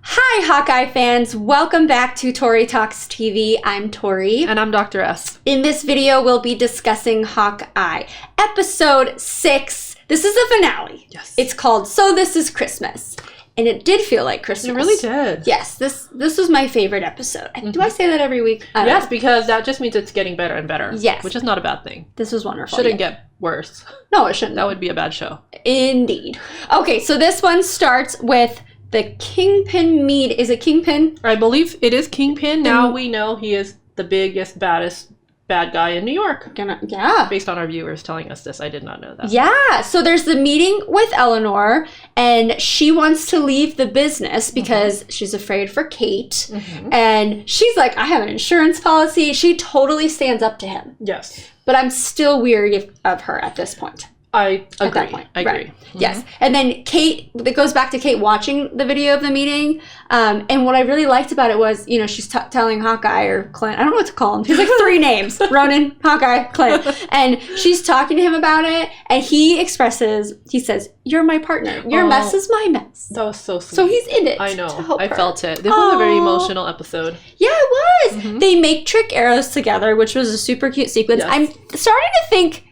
Hi, Hawkeye fans. Welcome back to Tori Talks TV. I'm Tori. And I'm Dr. S. In this video, we'll be discussing Hawkeye. Episode 6. This is the finale. Yes. It's called So This Is Christmas. And it did feel like Christmas. It really did. Yes, this was my favorite episode. Do I say that every week? Yes, because that just means it's getting better and better. Yes. Which is not a bad thing. This was wonderful. Shouldn't get worse. No, it shouldn't. That would be a bad show. Indeed. Okay, so this one starts with the Kingpin meet. Is it Kingpin? I believe it is Kingpin. Now we know he is the biggest, baddest bad guy in New York. Yeah. Based on our viewers telling us this, I did not know that. Yeah. So there's the meeting with Eleanor, and she wants to leave the business because she's afraid for Kate. And she's like, I have an insurance policy. She totally stands up to him. Yes. But I'm still weary of her at this point. I agree. At that point. I agree. Right. Yes. And then Kate, it goes back to Kate watching the video of the meeting. And what I really liked about it was, you know, she's telling Hawkeye or Clint, I don't know what to call him. He's like 3 names, Ronin, Hawkeye, Clint. And she's talking to him about it. And he says, you're my partner. Your mess is my mess. That was so sweet. So he's in it. I know. To help I her. felt it. This was a very emotional episode. Yeah, it was. They make trick arrows together, which was a super cute sequence. Yes. I'm starting to think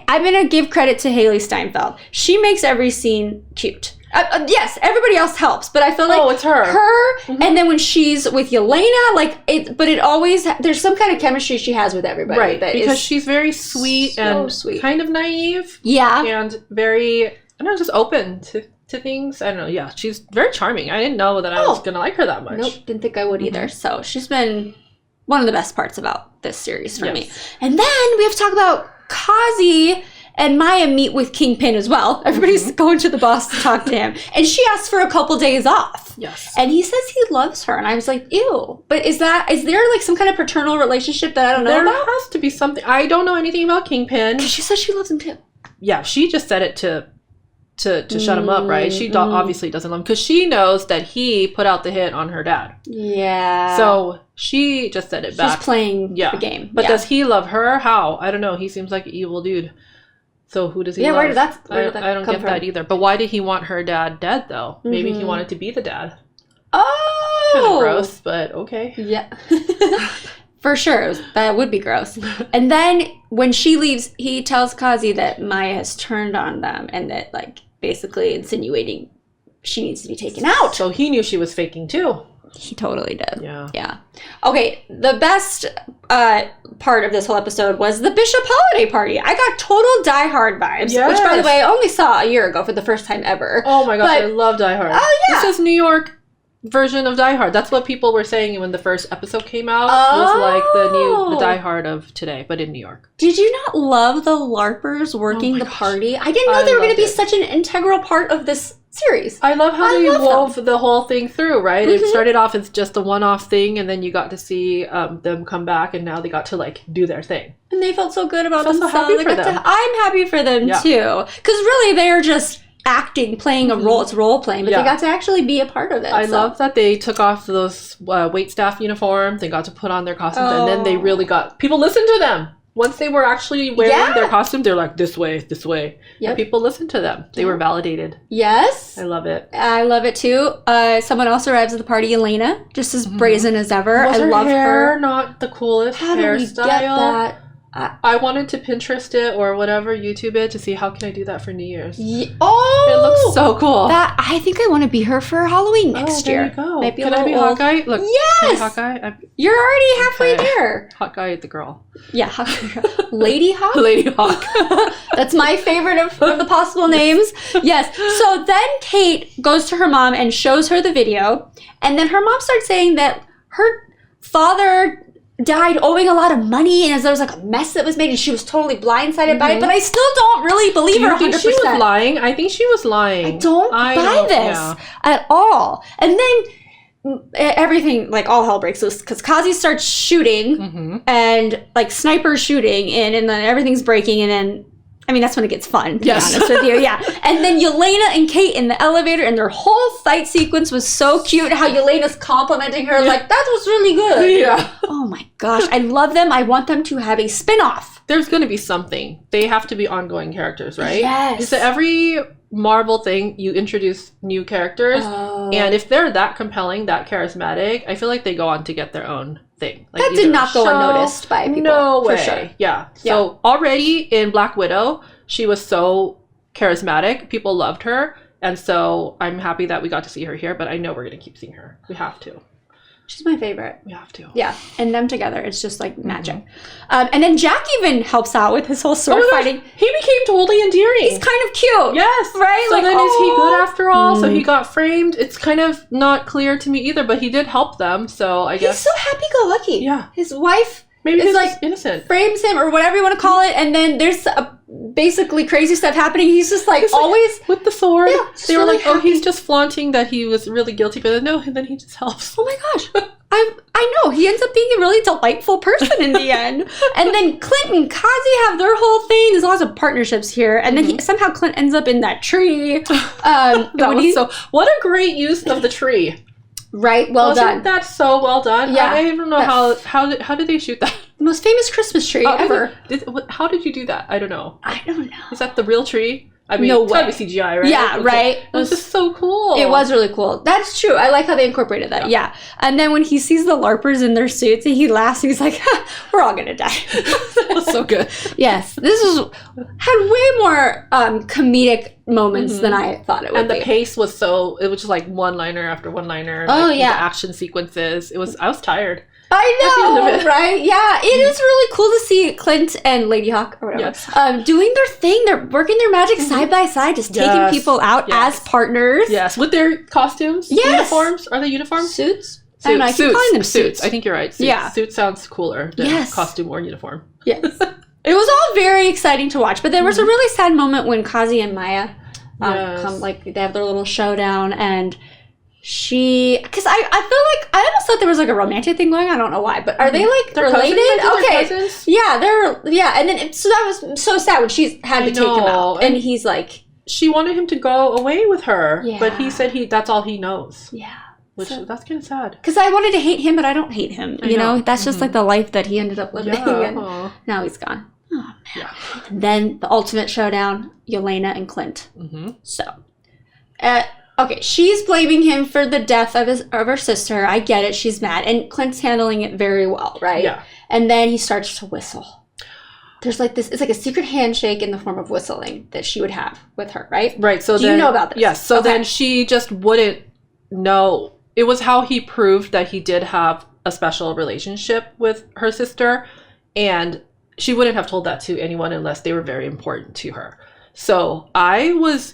I'm going to give credit to Hailee Steinfeld. She makes every scene cute. Yes, everybody else helps, but I feel like it's her. And then when she's with Yelena, but it always, there's some kind of chemistry she has with everybody. Right, that because she's very sweet and kind of naive. Yeah. And very, I don't know, just open to things. I don't know, yeah. She's very charming. I didn't know that I was going to like her that much. Nope, didn't think I would either. So she's been one of the best parts about this series for me. And then we have to talk about Kazi and Maya meet with Kingpin as well. Everybody's going to the boss to talk to him. And she asks for a couple days off. Yes. And he says he loves her. And I was like, ew. But is there like some kind of paternal relationship that I don't know about? There has to be something. I don't know anything about Kingpin. She says she loves him too. Yeah, she just said it to shut him up, right? She obviously doesn't love him because she knows that he put out the hit on her dad. Yeah. So she just said it back. She's playing the game. But does he love her? How? I don't know. He seems like an evil dude. So who does he love? Where did that I don't get that either. But why did he want her dad dead, though? Maybe he wanted to be the dad. Oh! Kind of gross, but okay. Yeah. For sure. That would be gross. And then when she leaves, he tells Kazi that Maya has turned on them and that, like, basically insinuating she needs to be taken out. So he knew she was faking, too. He totally did. Yeah. Okay, the best part of this whole episode was the Bishop holiday party. I got total Die Hard vibes, which, by the way, I only saw a year ago for the first time ever. Oh my gosh, I love Die Hard. Oh, yeah. This is New York version of Die Hard. That's what people were saying when the first episode came out. Was like the Die Hard of today, but in New York. Did you not love the LARPers working the party? I didn't know they were going to be such an integral part of this series. I love how they wove the whole thing through, right? It started off as just a one-off thing, and then you got to see them come back, and now they got to, like, do their thing. And they felt so good about themselves. So happy for them. I'm happy for them, too. Because really, they are just acting, playing a role. It's role-playing, but they got to actually be a part of it. I love that they took off those waitstaff uniforms. They got to put on their costumes, and then they really got... People listened to them. Once they were actually wearing their costume, they're like, this way, this way. Yep. And people listened to them. They were validated. Yes. I love it. I love it, too. Someone else arrives at the party, Yelena, just as brazen as ever. Was I love her hair her. Not the coolest hairstyle. How do we get that? I wanted to Pinterest it or whatever, YouTube it to see how can I do that for New Year's. Oh! It looks so cool. I think I want to be her for Halloween next year. There you go. Might be can I be old. Hawkeye? Look, yes! Hawkeye? You're already halfway there. Hawkeye the girl. Yeah, Hawkeye. Lady Hawk? Lady Hawk. That's my favorite of the possible names. Yes. So then Kate goes to her mom and shows her the video. And then her mom starts saying that her father died owing a lot of money, and as there was like a mess that was made, and she was totally blindsided by it. But I still don't really believe her 100%. Think she was lying? I think she was lying. I don't buy this at all. And then everything, like, all hell breaks loose because Kazi starts shooting and like sniper shooting, and then everything's breaking, and then I mean, that's when it gets fun, to be honest with you. Yeah. And then Yelena and Kate in the elevator, and their whole fight sequence was so cute. How Yelena's complimenting her, like, that was really good. Yeah. Oh my gosh. I love them. I want them to have a spin-off. There's going to be something. They have to be ongoing characters, right? Yes. So every Marvel thing, you introduce new characters, and if they're that compelling, that charismatic, I feel like they go on to get their own thing. Like that did not go unnoticed by people. No way. For sure. Yeah. So already in Black Widow, she was so charismatic. People loved her. And so I'm happy that we got to see her here, but I know we're going to keep seeing her. We have to. She's my favorite. We have to. Yeah. And them together, it's just like magic. And then Jack even helps out with his whole sword fighting. He became totally endearing. He's kind of cute. Yes. Right? So then is he good after all? So he got framed. It's kind of not clear to me either, but he did help them. So I guess. He's so happy-go-lucky. Yeah. His wife maybe is he's like innocent. Frames him or whatever you want to call it. And then there's basically crazy stuff happening. He's just like always with the sword. Yeah, they were really like, oh, he's just flaunting that he was really guilty, but no, and then he just helps. Oh my gosh. I know. He ends up being a really delightful person in the end. And then Clint and Kazi have their whole thing. There's lots of partnerships here. And then somehow Clint ends up in that tree. What a great use of the tree. Right? Well done. That's so well done. Yeah. I don't know how did they shoot that? The most famous Christmas tree ever. How did you do that? I don't know. I don't know. Is that the real tree? I mean, no it's way. gotta be CGI, right? Yeah, right. It was just so cool. It was really cool. That's true. I like how they incorporated that. Yeah. And then when he sees the LARPers in their suits, and he laughs, and he's like, "We're all gonna die." That was so good. Yes, had way more comedic moments than I thought it would. And the pace was it was just like one-liner after one-liner. Oh like, yeah, the action sequences. I was tired. I know, right? Yeah, it is really cool to see Clint and Lady Hawk or whatever doing their thing. They're working their magic side by side, just taking people out as partners. Yes, with their costumes. Yes. Uniforms. Are they uniforms? Suits. I don't know. I keep calling them suits. I think you're right. Suits. Yeah. Suit sounds cooler than costume or uniform. Yes. It was all very exciting to watch, but there was a really sad moment when Kazi and Maya come, like, they have their little showdown, and because I feel like I almost thought there was like a romantic thing going on. I don't know why, but are they like related? Cousins? Yeah, and then so that was so sad when she had to take him out, and he's like, she wanted him to go away with her, but he said that's all he knows. Yeah, that's kind of sad. Because I wanted to hate him, but I don't hate him. You know, that's just like the life that he ended up living, and now he's gone. Oh man. Yeah. And then the ultimate showdown: Yelena and Clint. So, okay, she's blaming him for the death of her sister. I get it. She's mad. And Clint's handling it very well, right? Yeah. And then he starts to whistle. There's like this, it's like a secret handshake in the form of whistling that she would have with her, right? Right. So Do you know about this? Yes. So then she just wouldn't know. It was how he proved that he did have a special relationship with her sister. And she wouldn't have told that to anyone unless they were very important to her. So I was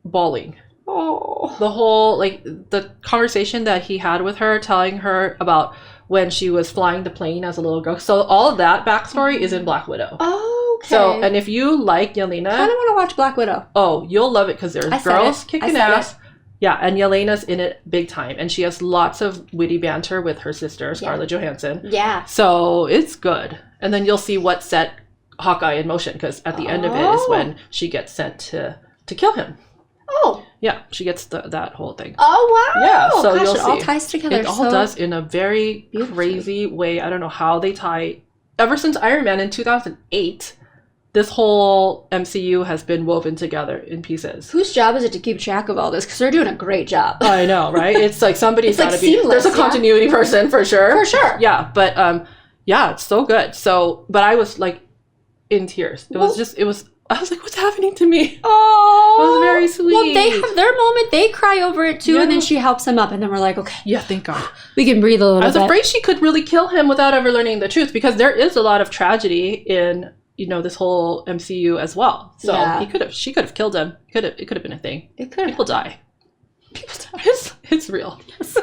bawling. Oh, the whole, like, the conversation that he had with her, telling her about when she was flying the plane as a little girl. So all of that backstory is in Black Widow. Oh, okay. So, and if you like Yelena, I kind of want to watch Black Widow. Oh, you'll love it because there's girls kicking ass. Yeah, and Yelena's in it big time, and she has lots of witty banter with her sister Scarlett Johansson. Yeah. So it's good, and then you'll see what set Hawkeye in motion, because at the end of it is when she gets sent to kill him. Oh. Yeah, she gets that whole thing. Oh, wow. Yeah, so you'll see. It all ties together. It all does in a very crazy way. I don't know how they tie. Ever since Iron Man in 2008, this whole MCU has been woven together in pieces. Whose job is it to keep track of all this? Because they're doing a great job. I know, right? It's like somebody's got to be. There's a continuity person for sure. For sure. Yeah, but yeah, it's so good. So, but I was like in tears. I was like, what's happening to me? Oh, it was very sweet. Well, they have their moment. They cry over it too, and then she helps him up, and then we're like, okay. Yeah, thank God. We can breathe a little bit. I was afraid she could really kill him without ever learning the truth, because there is a lot of tragedy in, this whole MCU as well. So she could have killed him. It could have been a thing. People die. It's real. Yes.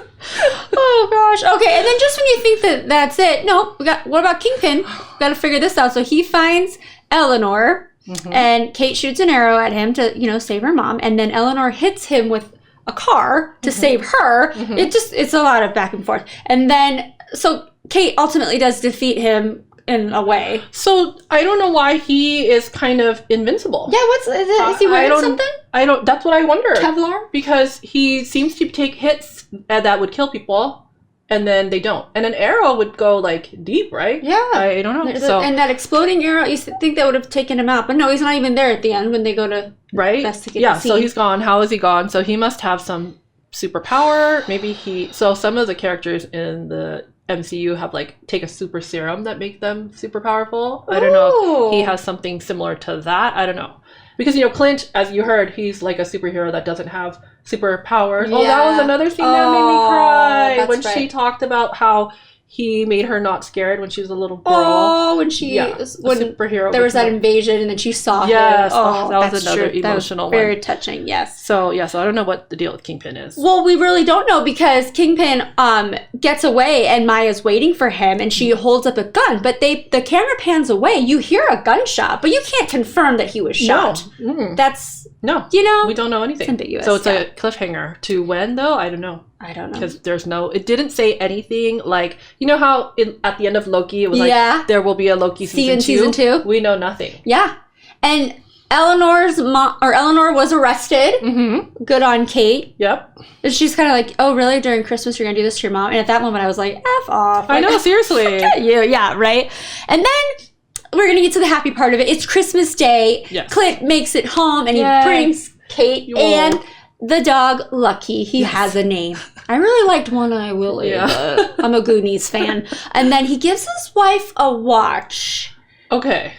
Oh gosh. Okay, and then just when you think that's it, no, what about Kingpin? Got to figure this out. So he finds Eleanor. And Kate shoots an arrow at him to, save her mom. And then Eleanor hits him with a car to save her. It's a lot of back and forth. And then, so Kate ultimately does defeat him in a way. So I don't know why he is kind of invincible. Yeah, is he wearing something? That's what I wonder. Kevlar? Because he seems to take hits that would kill people. and then they don't. And an arrow would go like deep, right? Yeah. I don't know. And that exploding arrow, you think that would have taken him out, but no, he's not even there at the end when they go to investigate the scene. So he's gone. How is he gone? So he must have some superpower. Maybe so some of the characters in the MCU have like take a super serum that make them super powerful. I don't know if he has something similar to that. I don't know. Because, Clint, as you heard, he's like a superhero that doesn't have superpowers. Yeah. Oh, that was another thing that made me cry when she talked about how he made her not scared when she was a little girl. Oh, when superhero. There was that invasion, and then she saw him. Yes, that was another emotional one. Very touching. Yes. So I don't know what the deal with Kingpin is. Well, we really don't know because Kingpin gets away, and Maya's waiting for him, and she holds up a gun. But the camera pans away. You hear a gunshot, but you can't confirm that he was shot. No. Mm-hmm. That's we don't know anything. It's ambiguous. So it's a cliffhanger. To when though? I don't know. Because it didn't say anything like, how at the end of Loki, it was like, there will be a Loki season 2? We know nothing. Yeah. And Eleanor was arrested. Mm-hmm. Good on Kate. Yep. And she's kind of like, oh, really? During Christmas, you're going to do this to your mom? And at that moment, I was like, F off. I know, seriously. You. Yeah, right? And then we're going to get to the happy part of it. It's Christmas Day. Yes. Clint makes it home, and he brings Kate and the dog Lucky. He has a name. I really liked One Eye Willie, but I'm a Goonies fan. And then he gives his wife a watch. Okay.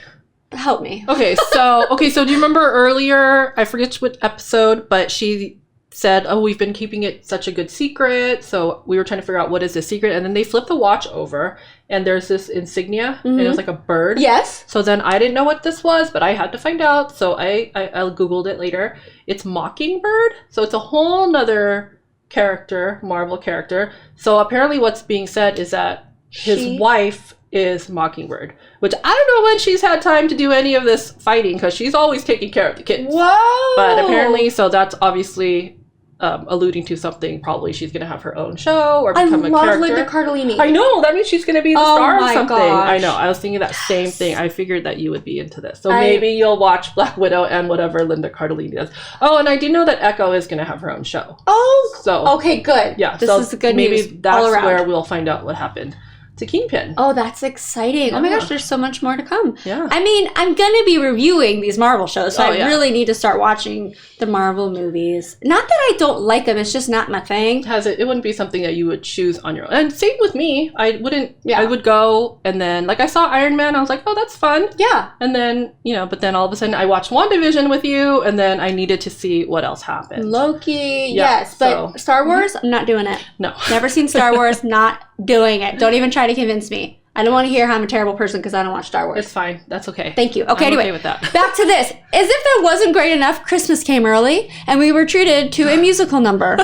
Help me. Okay, so do you remember earlier, I forget what episode, but she said, oh, we've been keeping it such a good secret. So we were trying to figure out what is this secret. And then they flip the watch over and there's this insignia and it was like a bird. Yes. So then I didn't know what this was, but I had to find out. So I Googled it later. It's Mockingbird. So it's a whole nother character, Marvel character. So apparently what's being said is that his wife is Mockingbird, which I don't know when she's had time to do any of this fighting because she's always taking care of the kids. Whoa! But apparently, so that's obviously alluding to something. Probably she's going to have her own show or become a character. I love Linda Cardellini. I know. That means she's going to be the star of something. Gosh. I know. I was thinking that same thing. I figured that you would be into this. So maybe you'll watch Black Widow and whatever Linda Cardellini does. Oh, and I do know that Echo is going to have her own show. Oh, so okay, good. Yeah, this is good news. Maybe that's where we'll find out what happened to Kingpin. Oh, that's exciting. Yeah. Oh my gosh, there's so much more to come. Yeah. I mean, I'm going to be reviewing these Marvel shows, so I really need to start watching the Marvel movies. Not that I don't like them, it's just not my thing. It wouldn't be something that you would choose on your own. And same with me. I would go and then, like I saw Iron Man, I was like, oh, that's fun. Yeah. And then, but then all of a sudden I watched WandaVision with you and then I needed to see what else happened. Loki, yes. But Star Wars, I'm not doing it. No. Never seen Star Wars, not doing it. Don't even try to convince me. I don't want to hear how I'm a terrible person because I don't watch Star Wars. It's fine. That's okay. Thank you. Okay, anyway, okay with that. Back to this. As if that wasn't great enough, Christmas came early and we were treated to a musical number.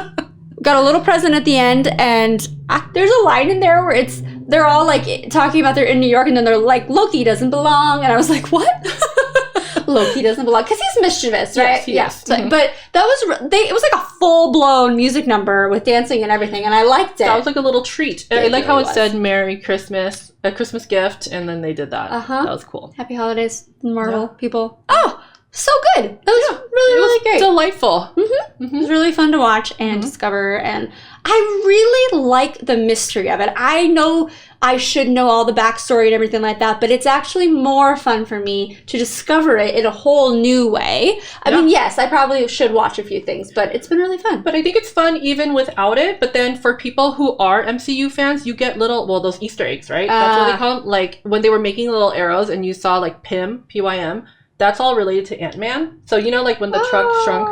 Got a little present at the end, and there's a line in there where they're all like talking about they're in New York, and then they're like, Loki doesn't belong, and I was like, what? Loki doesn't belong because he's mischievous, right? Yes. So, but that was it was like a full-blown music number with dancing and everything, and I liked it. That was like a little treat. I like how it said Merry Christmas, a Christmas gift, and then they did that. That was cool. Happy holidays, Marvel people. Oh, so good. That was really great. Delightful. Mm-hmm. Mm-hmm. It was really fun to watch and discover, and I really like the mystery of it. I know I should know all the backstory and everything like that, but it's actually more fun for me to discover it in a whole new way. I mean, yes, I probably should watch a few things, but it's been really fun. But I think it's fun even without it. But then for people who are MCU fans, you get those Easter eggs, right? That's what they call them. Like when they were making little arrows and you saw like Pym, P-Y-M, that's all related to Ant-Man. So like when the truck shrunk.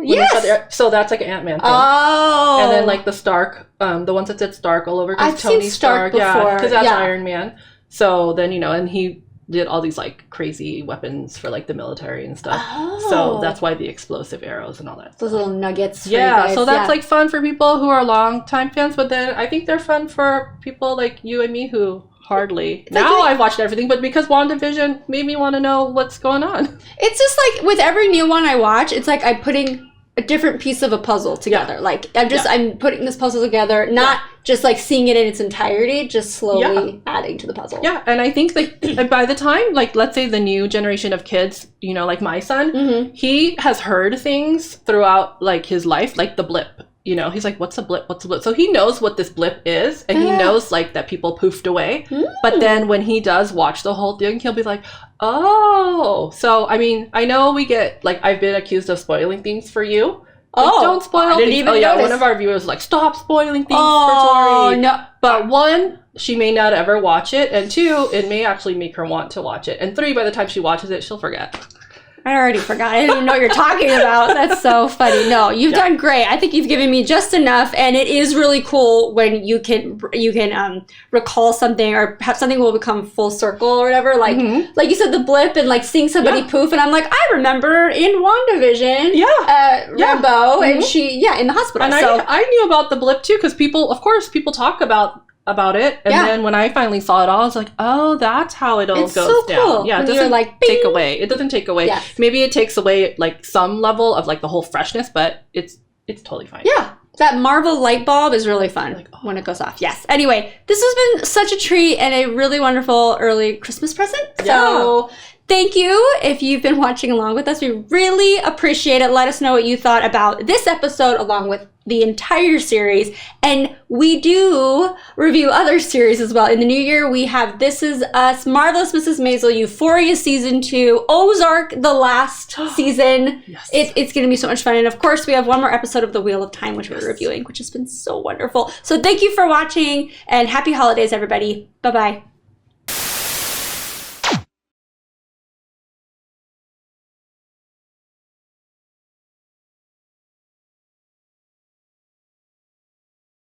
Yes. So that's like an Ant-Man thing. Oh. And then like the Stark, the ones that said Stark all over. I've Tony seen Stark before. Yeah, because that's Iron Man. So then, and he did all these like crazy weapons for like the military and stuff. Oh. So that's why the explosive arrows and all that. Those little nuggets. Yeah, so that's like fun for people who are long-time fans. But then I think they're fun for people like you and me who hardly. Now I've watched everything, but because WandaVision made me want to know what's going on. It's just like with every new one I watch, it's like I'm putting a different piece of a puzzle together. Like I'm putting this puzzle together, not just like seeing it in its entirety, just slowly adding to the puzzle. Yeah, and I think like by the time, like let's say the new generation of kids, like my son, he has heard things throughout like his life, like the blip. you know, he's like, what's a blip? What's a blip? So he knows what this blip is, and he knows, like, that people poofed away. But then when he does watch the whole thing, he'll be like, oh. So, I mean, I know we get, like, I've been accused of spoiling things for you. Like, don't spoil things. I didn't even notice. One of our viewers was like, stop spoiling things for Tori. No. But 1, she may not ever watch it, and 2, it may actually make her want to watch it. And 3, by the time she watches it, she'll forget. I already forgot. I didn't even know what you're talking about. That's so funny. No, you've done great. I think you've given me just enough, and it is really cool when you can recall something or have something will become full circle or whatever. Like like you said, the blip and like seeing somebody poof, and I'm like, I remember in WandaVision, Rambo, and she in the hospital. And I knew about the blip too, because people talk about it, and then when I finally saw it all, I was like, oh, that's how it all goes down. Cool. Yeah, it doesn't like take away. It doesn't take away. Yes. Maybe it takes away like some level of like the whole freshness, but it's totally fine. Yeah. That Marvel light bulb is really fun when it goes off. Yes. Anyway, this has been such a treat and a really wonderful early Christmas present. So thank you if you've been watching along with us. We really appreciate it. Let us know what you thought about this episode along with the entire series. And we do review other series as well. In the new year, we have This Is Us, Marvelous Mrs. Maisel, Euphoria Season 2, Ozark, the last season. Yes. It's going to be so much fun. And of course, we have one more episode of The Wheel of Time, which we're reviewing, which has been so wonderful. So thank you for watching and happy holidays, everybody. Bye-bye.